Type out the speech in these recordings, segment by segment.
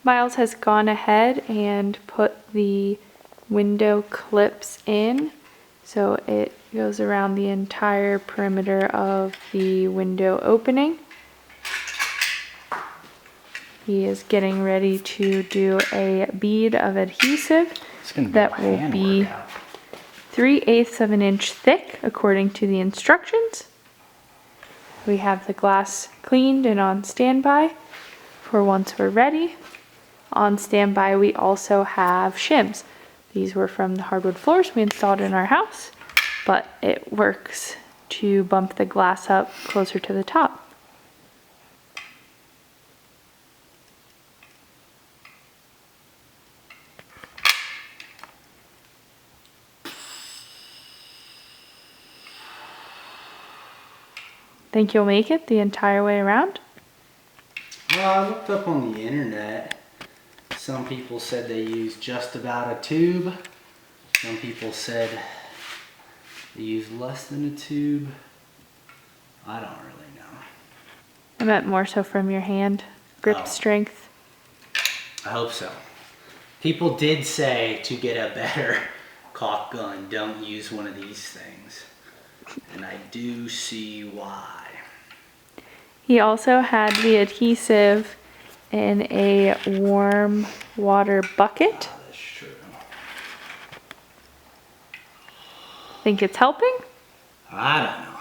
Miles has gone ahead and put the window clips in, so it goes around the entire perimeter of the window opening. He is getting ready to do a bead of adhesive that will be 3/8 of an inch thick according to the instructions. We have the glass cleaned and on standby for once we're ready. On standby we also have shims. These were from the hardwood floors we installed in our house, but it works to bump the glass up closer to the top. Think you'll make it the entire way around? Well, I looked up on the internet. Some people said they used just about a tube. Some people said they used less than a tube. I don't really know. I meant more so from your hand grip strength. I hope so. People did say to get a better caulk gun, don't use one of these things. And I do see why. He also had the adhesive in a warm water bucket. Oh, that's true. Think it's helping? I don't know.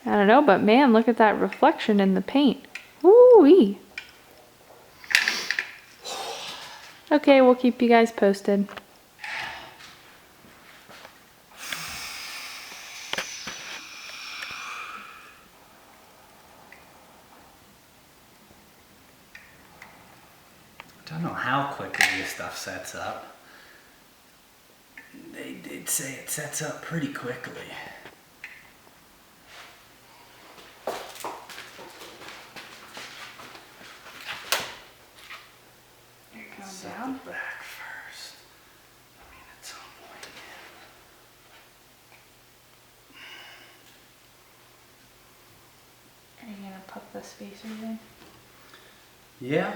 I don't know, but man, look at that reflection in the paint. Woo-wee. Okay, we'll keep you guys posted. I don't know how quickly this stuff sets up. They did say it sets up pretty quickly. Set the back first. I mean, at some point. Are you gonna put the spacers in? Yeah.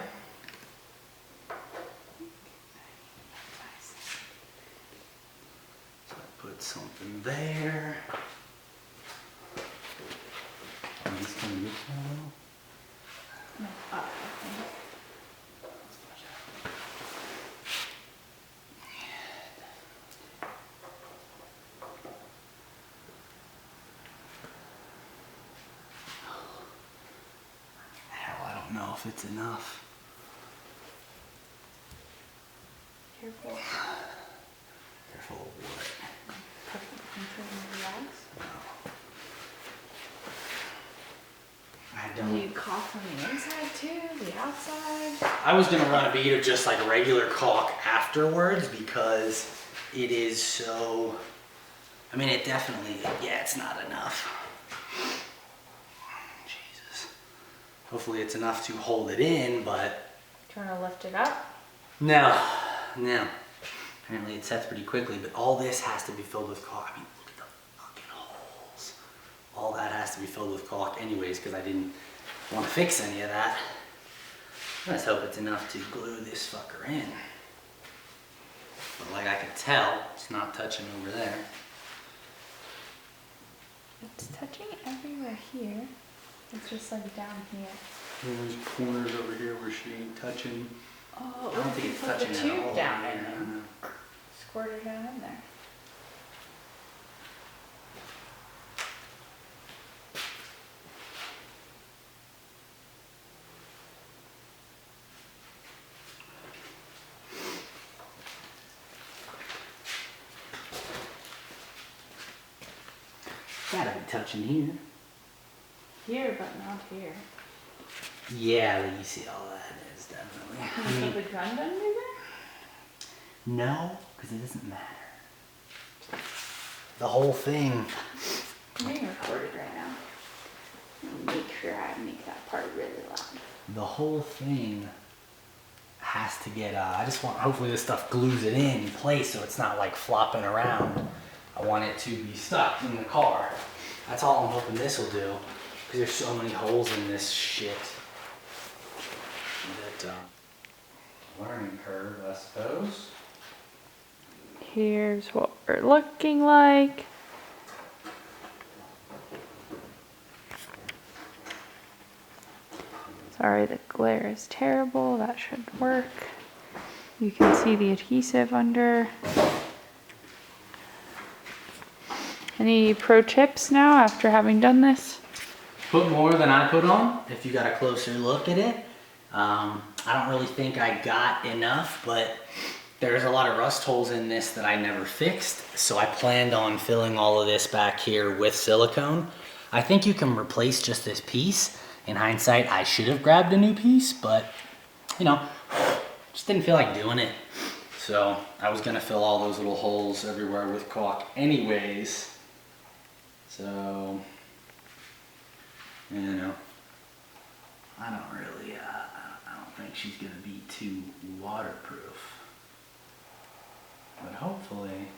So I put something there. And these can use now. No, up, I think. Hell, I don't know if it's enough. Careful. Careful of what? I Do don't. you caulk from the inside too, the outside? I was gonna run a bead of just like regular caulk afterwards because it is so. I mean, it definitely. Yeah, it's not enough. Jesus. Hopefully, it's enough to hold it in, but. Trying to lift it up? No. Apparently, it sets pretty quickly, but all this has to be filled with caulk. I mean, look at the fucking holes. All that has to be filled with caulk, anyways, because I didn't want to fix any of that. Let's hope it's enough to glue this fucker in. But like I can tell, it's not touching over there. It's touching everywhere here. It's just like down here. There's corners over here where she ain't touching. Oh, I don't think it's put touching the at tube all. down in there. Squirt it down in there. Gotta be touching here. Here, but not here. Yeah, you see all that is definitely. Can you put the gun down there? No, because it doesn't matter. The whole thing. I'm being recorded right now. Make sure I make that part really loud. The whole thing has to get, I just want, hopefully this stuff glues it in place so it's not like flopping around. I want it to be stuck in the car. That's all I'm hoping this will do, because there's so many holes in this shit. That, Learning curve, I suppose. Here's what we're looking like. Sorry, the glare is terrible. That should work. You can see the adhesive under. Any pro tips now after having done this? Put more than I put on if you got a closer look at it. I don't really think I got enough, but there's a lot of rust holes in this that I never fixed. So I planned on filling all of this back here with silicone. I think you can replace just this piece. In hindsight, I should have grabbed a new piece, but you know, just didn't feel like doing it. So I was gonna fill all those little holes everywhere with caulk anyways. So, you know, I don't really, I don't think she's gonna be too waterproof. But hopefully,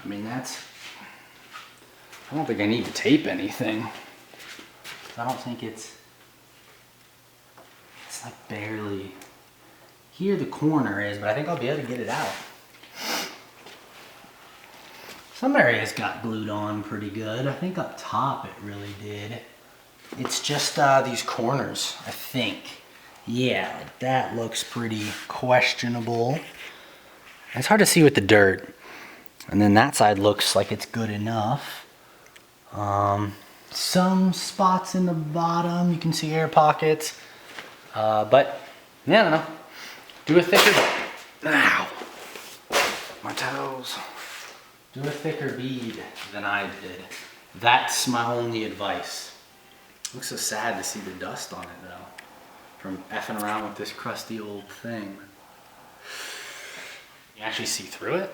I mean, I don't think I need to tape anything. I don't think it's like barely, here the corner is, but I think I'll be able to get it out. Some areas got glued on pretty good. I think up top it really did. It's just these corners, I think. Yeah, like that looks pretty questionable. It's hard to see with the dirt. And then that side looks like it's good enough. Some spots in the bottom, you can see air pockets. But, yeah, I don't know. Do a thicker, ow, my toes. Do a thicker bead than I did. That's my only advice. Looks so sad to see the dust on it though, from effing around with this crusty old thing. You actually see through it?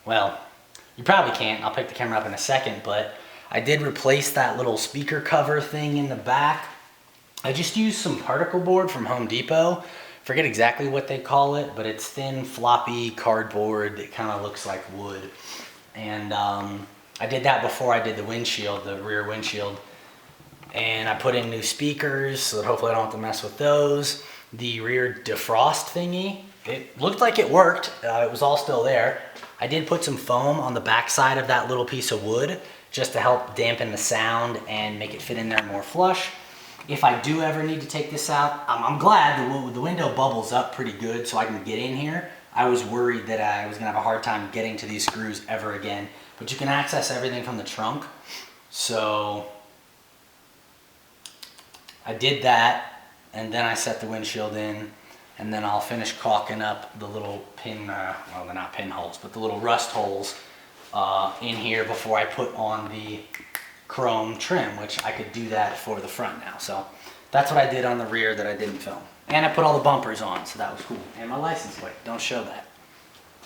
Well, you probably can't. I'll pick the camera up in a second, but I did replace that little speaker cover thing in the back. I just used some particle board from Home Depot. Forget exactly what they call it, but it's thin, floppy cardboard that kind of looks like wood. And I did that before I did the windshield, the rear windshield. And I put in new speakers so that hopefully I don't have to mess with those. The rear defrost thingy, it looked like it worked. It was all still there. I did put some foam on the back side of that little piece of wood just to help dampen the sound and make it fit in there more flush. If I do ever need to take this out, I'm glad the window bubbles up pretty good so I can get in here. I was worried that I was gonna have a hard time getting to these screws ever again, but you can access everything from the trunk. So I did that, and then I set the windshield in, and then I'll finish caulking up the little pin, well, they're not pinholes, but the little rust holes in here before I put on the chrome trim, which I could do that for the front now. So that's what I did on the rear that I didn't film. And I put all the bumpers on, so that was cool. And my license plate, don't show that.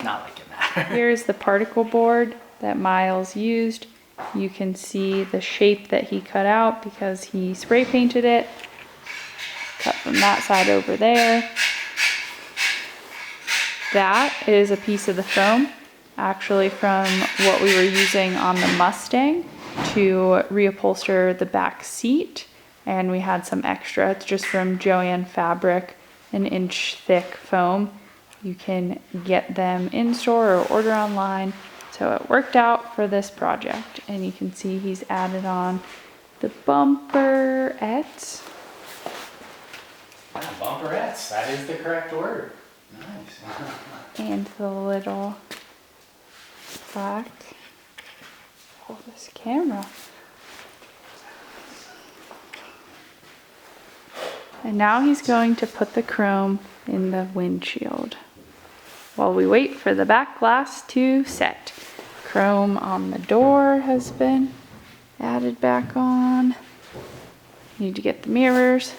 Not like it matters. Here's the particle board that Miles used. You can see the shape that he cut out because he spray painted it. Cut from that side over there. That is a piece of the foam, actually from what we were using on the Mustang to reupholster the back seat, and we had some extra. It's just from Joann Fabric, an inch thick foam. You can get them in store or order online. So it worked out for this project, and you can see he's added on the bumperettes. Bumperettes, that is the correct word. Nice. And the little black. Oh, this camera. And now he's going to put the chrome in the windshield while we wait for the back glass to set. Chrome on the door has been added back on. Need to get the mirrors.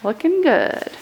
Looking good.